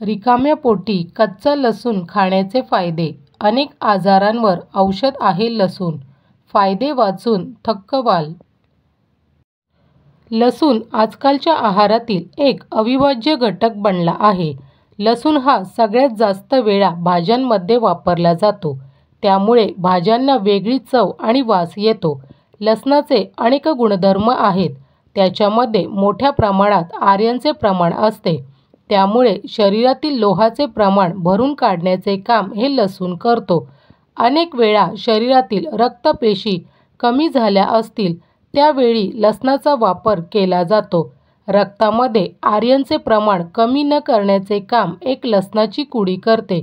रिकाम्या पोटी कच्चा लसूण खाण्याचे फायदे. अनेक आजारांवर औषध आहे लसूण. फायदे वाचून थक्क व्हाल. लसूण आजकालच्या आहारातील एक अविभाज्य घटक बनला आहे. लसूण हा सगळ्यात जास्त वेळा भाज्यांमध्ये वापरला जातो. त्यामुळे भाज्यांना वेगळी चव आणि वास येतो. लसणाचे अनेक गुणधर्म आहेत. त्याच्यामध्ये मोठ्या प्रमाणात आयर्नचे प्रमाण असते. त्यामुळे शरीरातील लोहाचे प्रमाण भरून काढण्याचे काम हे लसूण करतो. अनेक वेळा शरीरातील रक्तपेशी कमी झाल्या असतील त्यावेळी लसणाचा वापर केला जातो. रक्तामध्ये आयर्नचे प्रमाण कमी न करण्याचे काम एक लसणाची कुडी करते.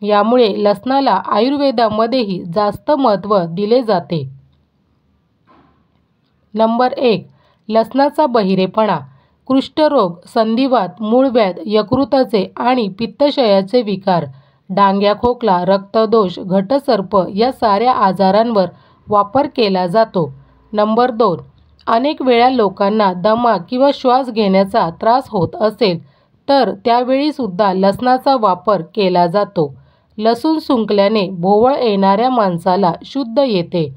यामुळे लसणाला आयुर्वेदामध्येही जास्त महत्त्व दिले जाते. नंबर 1. लसणाचा बहिरेपणा. कुष्ठरोग, संधिवात, मूळव्याध, यकृताचे आणि पित्ताशयाचे विकार, डांग्या खोकला, रक्तदोष, घटसर्प या साऱ्या आजारांवर वापर केला जातो. नंबर 2. अनेक वेळा लोकांना दमा किंवा श्वास घेण्याचा त्रास होत असेल तर त्यावेळी सुद्धा लसणाचा वापर केला जातो. लसूण सुंकल्याने भोवळ येणाऱ्या माणसाला शुद्ध येते.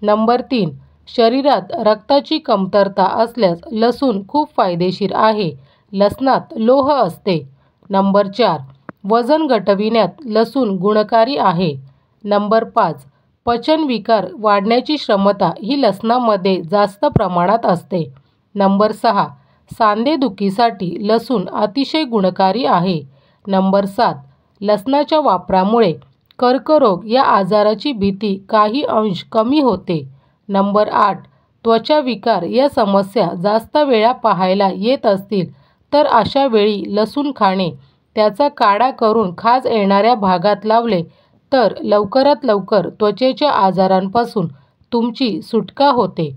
नंबर 3. शरीरात रक्ताची कमतरता असल्यास लसूण खूप फायदेशीर आहे. लसणात लोह असते. नंबर 4. वजन घटविण्यात लसूण गुणकारी आहे. नंबर 5. पचन विकार वाढण्याची क्षमता ही लसणामध्ये जास्त प्रमाणात असते. नंबर 6. सांधेदुखीसाठी लसूण अतिशय गुणकारी आहे. नंबर 7. लसणाच्या वापरामुळे कर्करोग या आजाराची भीती काही अंश कमी होते. नंबर 8. त्वचा विकार या समस्या जास्त वेळा पाहायला येत असतील तर अशा वेळी लसूण खाणे, त्याचा काढा करून खाज येणाऱ्या भागात लावले तर लवकरात लवकर त्वचेच्या आजारांपासून तुमची सुटका होते.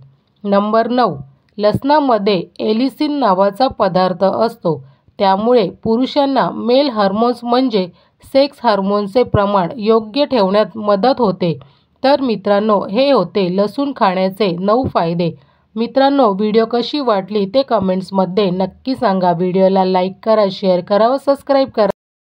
नंबर 9. लसणामध्ये एलिसिन नावाचा पदार्थ असतो. त्यामुळे पुरुषांना मेल हार्मोन्स म्हणजे सेक्स हार्मोनचे प्रमाण योग्य ठेवण्यात मदत होते. तर मित्रांनो, हे होते लसूण खाण्याचे 9 फायदे. मित्रांनो, व्हिडिओ कशी वाटली ते कमेंट्समध्ये नक्की सांगा. व्हिडिओला लाईक करा, शेअर करा व सबस्क्राईब करा.